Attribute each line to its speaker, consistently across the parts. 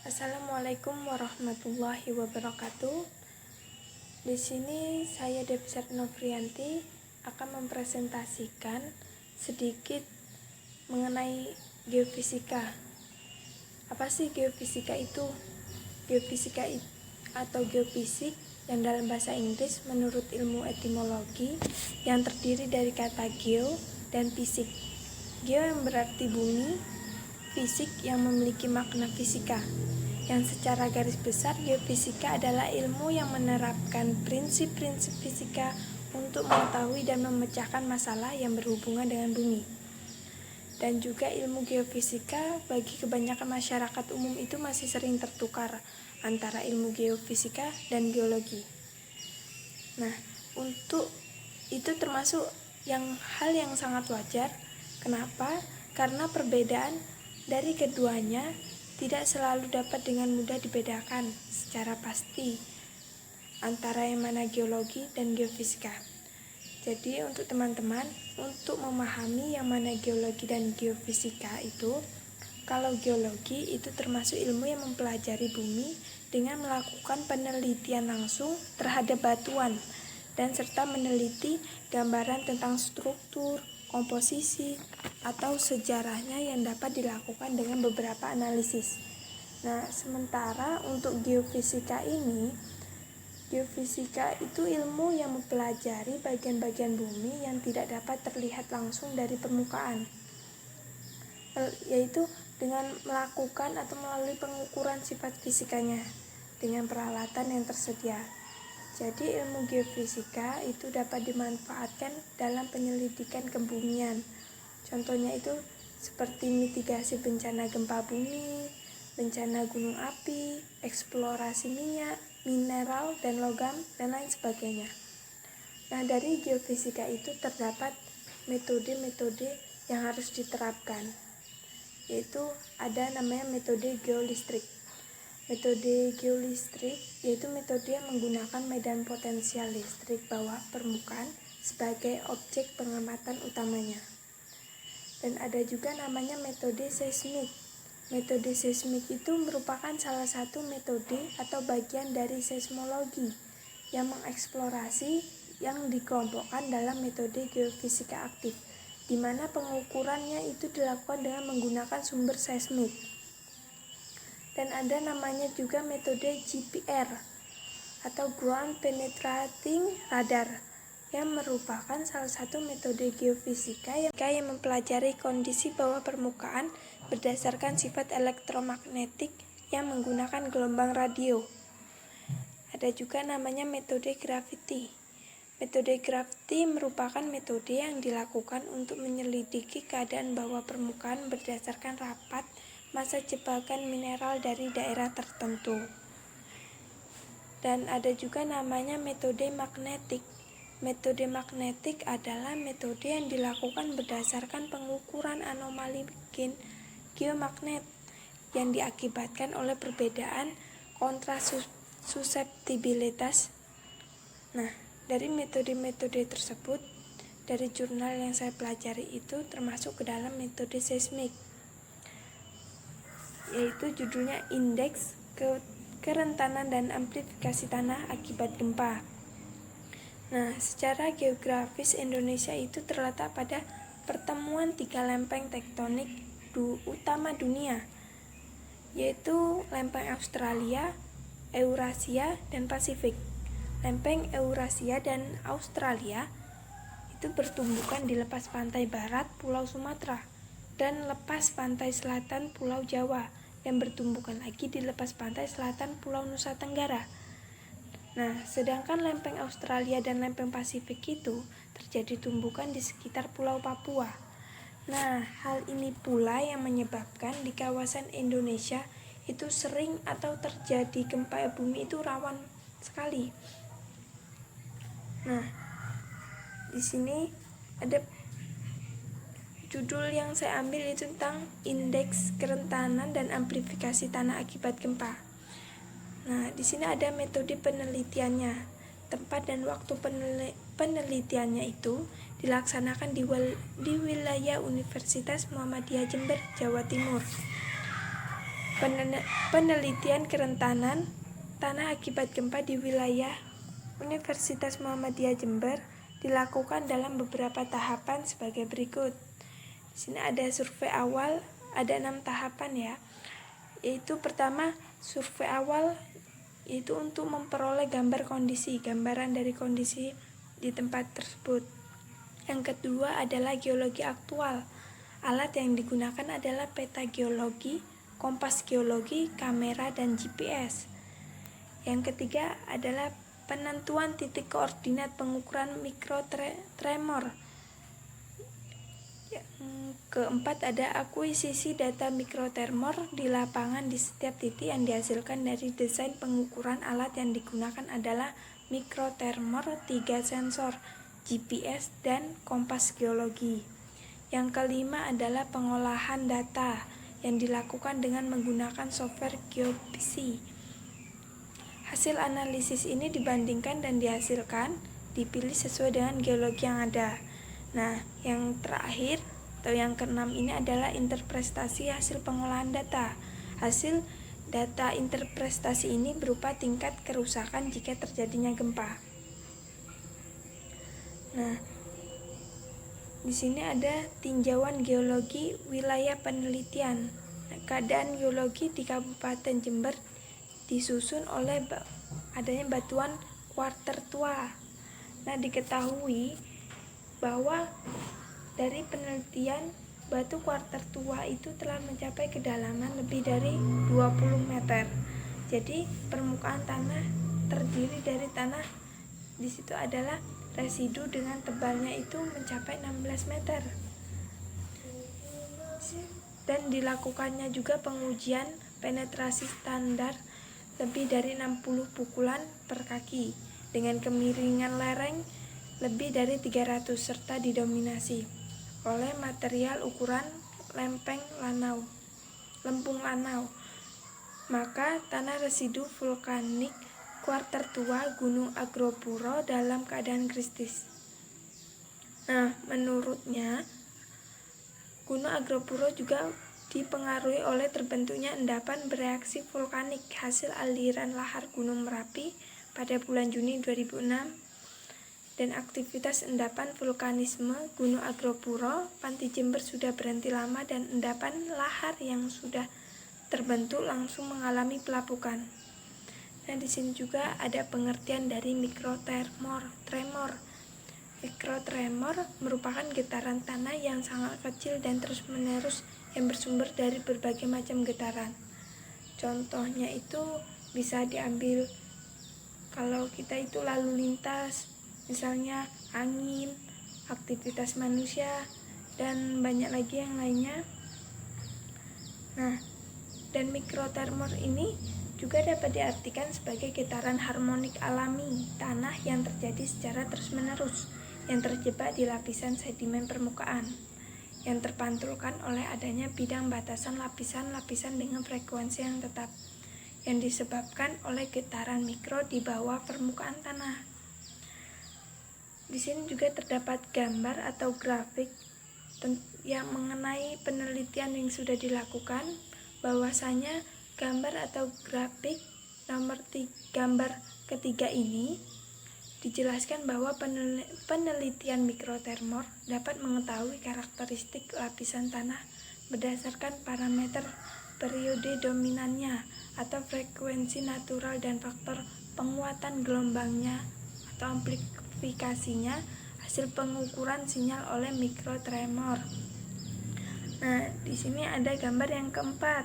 Speaker 1: Assalamualaikum warahmatullahi wabarakatuh. Di sini saya Devsat Novrianti akan mempresentasikan sedikit mengenai geofisika. Apa sih geofisika itu? Geofisika atau geofisik yang dalam bahasa Inggris menurut ilmu etimologi yang terdiri dari kata geo dan fisik. Geo yang berarti bumi, fisik yang memiliki makna fisika. Yang secara garis besar geofisika adalah ilmu yang menerapkan prinsip-prinsip fisika untuk mengetahui dan memecahkan masalah yang berhubungan dengan bumi. Dan juga ilmu geofisika bagi kebanyakan masyarakat umum itu masih sering tertukar antara ilmu geofisika dan geologi. Nah, untuk itu termasuk hal yang sangat wajar. Kenapa? Karena perbedaan dari keduanya tidak selalu dapat dengan mudah dibedakan secara pasti antara yang mana geologi dan geofisika. Jadi untuk teman-teman, untuk memahami yang mana geologi dan geofisika itu, kalau geologi itu termasuk ilmu yang mempelajari bumi dengan melakukan penelitian langsung terhadap batuan dan serta meneliti gambaran tentang struktur, komposisi, atau sejarahnya yang dapat dilakukan dengan beberapa analisis. Nah, sementara untuk geofisika itu ilmu yang mempelajari bagian-bagian bumi yang tidak dapat terlihat langsung dari permukaan, yaitu dengan melakukan atau melalui pengukuran sifat fisikanya dengan peralatan yang tersedia. Jadi ilmu geofisika itu dapat dimanfaatkan dalam penyelidikan kebumian. Contohnya itu seperti mitigasi bencana gempa bumi, bencana gunung api, eksplorasi minyak, mineral dan logam, dan lain sebagainya. Nah, dari geofisika itu terdapat metode-metode yang harus diterapkan, yaitu ada namanya metode geolistrik. Metode geolistrik yaitu metode yang menggunakan medan potensial listrik bawah permukaan sebagai objek pengamatan utamanya. Dan ada juga namanya metode seismik. Metode seismik itu merupakan salah satu metode atau bagian dari seismologi yang mengeksplorasi yang dikelompokkan dalam metode geofisika aktif, di mana pengukurannya itu dilakukan dengan menggunakan sumber seismik. Dan ada namanya juga metode GPR atau Ground Penetrating Radar yang merupakan salah satu metode geofisika yang mempelajari kondisi bawah permukaan berdasarkan sifat elektromagnetik yang menggunakan gelombang radio. Ada juga namanya metode gravity. Metode gravity merupakan metode yang dilakukan untuk menyelidiki keadaan bawah permukaan berdasarkan rapat massa jebakan mineral dari daerah tertentu. Dan ada juga namanya metode magnetik. Metode magnetik adalah metode yang dilakukan berdasarkan pengukuran anomali geomagnet yang diakibatkan oleh perbedaan kontrasuseptibilitas. Nah, dari metode-metode tersebut, dari jurnal yang saya pelajari itu termasuk ke dalam metode seismik, yaitu judulnya Indeks Kerentanan dan Amplifikasi Tanah Akibat Gempa. Nah, secara geografis Indonesia itu terletak pada pertemuan 3 lempeng tektonik utama dunia, yaitu lempeng Australia, Eurasia, dan Pasifik. Lempeng Eurasia dan Australia itu bertumbukan di lepas pantai barat Pulau Sumatera dan lepas pantai selatan Pulau Jawa yang bertumbukan lagi di lepas pantai selatan Pulau Nusa Tenggara. Nah, sedangkan lempeng Australia dan lempeng Pasifik itu terjadi tumbukan di sekitar Pulau Papua. Nah, hal ini pula yang menyebabkan di kawasan Indonesia itu sering atau terjadi gempa bumi itu rawan sekali. Nah, di sini ada judul yang saya ambil itu tentang Indeks Kerentanan dan Amplifikasi Tanah Akibat Gempa. Nah, di sini ada metode penelitiannya. Tempat dan waktu penelitiannya itu dilaksanakan di wilayah Universitas Muhammadiyah Jember, Jawa Timur. Penelitian kerentanan tanah akibat gempa di wilayah Universitas Muhammadiyah Jember dilakukan dalam beberapa tahapan sebagai berikut. Di sini ada survei awal, ada 6 tahapan ya. Yaitu pertama, survei awal yaitu untuk memperoleh gambaran dari kondisi di tempat tersebut. Yang kedua adalah geologi aktual. Alat yang digunakan adalah peta geologi, kompas geologi, kamera, dan GPS. Yang ketiga adalah penentuan titik koordinat pengukuran mikrotremor. Yang keempat ada akuisisi data mikrotremor di lapangan di setiap titik yang dihasilkan dari desain pengukuran. Alat yang digunakan adalah mikrotremor, 3 sensor, GPS, dan kompas geologi. Yang kelima adalah pengolahan data yang dilakukan dengan menggunakan software geopsi. Hasil analisis ini dibandingkan dan dihasilkan, dipilih sesuai dengan geologi yang ada. Nah, yang terakhir atau yang keenam ini adalah interpretasi hasil pengolahan data. Hasil data interpretasi ini berupa tingkat kerusakan jika terjadinya gempa. Nah, di sini ada tinjauan geologi wilayah penelitian. Keadaan geologi di Kabupaten Jember disusun oleh adanya batuan kuarter tua. Nah, diketahui bahwa dari penelitian batu kuarter tua itu telah mencapai kedalaman lebih dari 20 meter. Jadi permukaan tanah terdiri dari tanah di situ adalah residu dengan tebalnya itu mencapai 16 meter. Dan dilakukannya juga pengujian penetrasi standar lebih dari 60 pukulan per kaki dengan kemiringan lereng lebih dari 300 serta didominasi oleh material ukuran lempung lanau. Maka tanah residu vulkanik kuarter tua Gunung Agropuro dalam keadaan kritis. Nah, menurutnya Gunung Agropuro juga dipengaruhi oleh terbentuknya endapan bereaksi vulkanik hasil aliran lahar Gunung Merapi pada bulan Juni 2006 dan aktivitas endapan vulkanisme Gunung Agropuro, Panti Jember sudah berhenti lama dan endapan lahar yang sudah terbentuk langsung mengalami pelapukan. Nah, di sini juga ada pengertian dari mikrotremor. Mikrotremor merupakan getaran tanah yang sangat kecil dan terus-menerus yang bersumber dari berbagai macam getaran. Contohnya itu bisa diambil kalau kita itu lalu lintas, misalnya angin, aktivitas manusia, dan banyak lagi yang lainnya. Nah, dan mikrotremor ini juga dapat diartikan sebagai getaran harmonik alami tanah yang terjadi secara terus-menerus yang terjebak di lapisan sedimen permukaan yang terpantulkan oleh adanya bidang batasan lapisan-lapisan dengan frekuensi yang tetap yang disebabkan oleh getaran mikro di bawah permukaan tanah. Di sini juga terdapat gambar atau grafik yang mengenai penelitian yang sudah dilakukan, bahwasanya gambar atau grafik gambar ketiga ini dijelaskan bahwa penelitian mikrotremor dapat mengetahui karakteristik lapisan tanah berdasarkan parameter periode dominannya atau frekuensi natural dan faktor penguatan gelombangnya atau amplifikasinya hasil pengukuran sinyal oleh mikrotremor. Nah, di sini ada gambar yang keempat.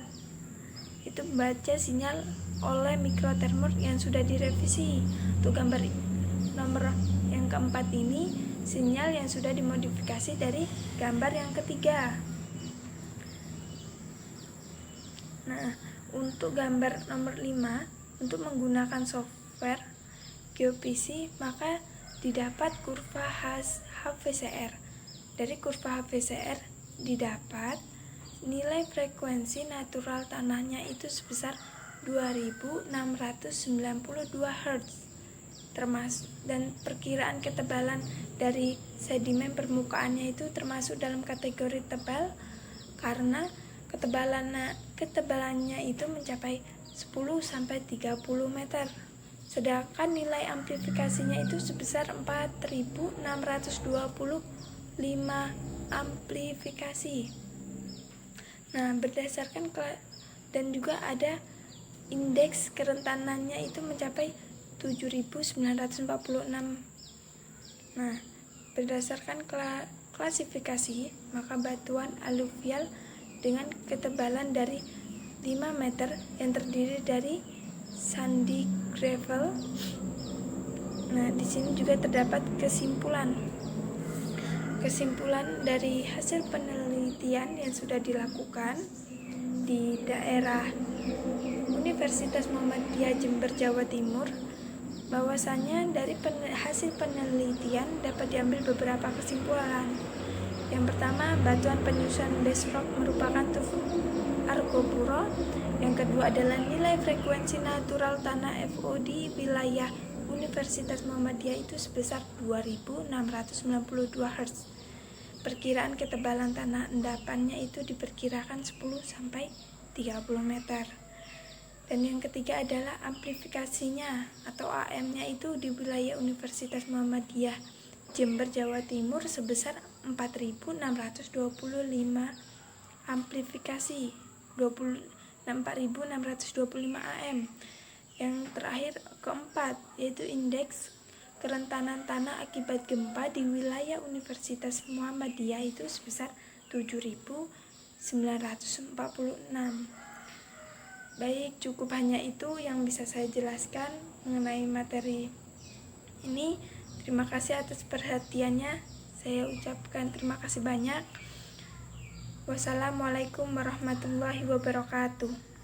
Speaker 1: Itu baca sinyal oleh mikrotremor yang sudah direvisi. Untuk gambar nomor yang keempat ini sinyal yang sudah dimodifikasi dari gambar yang ketiga. Nah, untuk gambar nomor 5 untuk menggunakan software geopsi maka didapat kurva HVCR. Dari kurva HVCR didapat nilai frekuensi natural tanahnya itu sebesar 2692 Hz. Dan perkiraan ketebalan dari sedimen permukaannya itu termasuk dalam kategori tebal karena Ketebalannya itu mencapai 10-30 meter. Sedangkan nilai amplifikasinya itu sebesar 4625 amplifikasi. Nah, berdasarkan dan juga ada indeks kerentanannya itu mencapai 7946. Nah, berdasarkan klasifikasi, maka batuan aluvial dengan ketebalan dari 5 meter yang terdiri dari sandy gravel. Nah, di sini juga terdapat kesimpulan dari hasil penelitian yang sudah dilakukan di daerah Universitas Muhammadiyah Jember, Jawa Timur, bahwasanya dari hasil penelitian dapat diambil beberapa kesimpulan. Yang pertama, batuan penyusun base rock merupakan tufu argopuro. Yang kedua adalah nilai frekuensi natural tanah FO di wilayah Universitas Muhammadiyah itu sebesar 2692 Hz. Perkiraan ketebalan tanah endapannya itu diperkirakan 10-30 meter. Dan yang ketiga adalah amplifikasinya atau AM-nya itu di wilayah Universitas Muhammadiyah Jember, Jawa Timur sebesar 4625 amplifikasi 4625 AM. Yang terakhir keempat yaitu indeks kerentanan tanah akibat gempa di wilayah Universitas Muhammadiyah itu sebesar 7946. Baik, cukup hanya itu yang bisa saya jelaskan mengenai materi ini. Terima kasih atas perhatiannya. Saya ucapkan terima kasih banyak. Wassalamualaikum warahmatullahi wabarakatuh.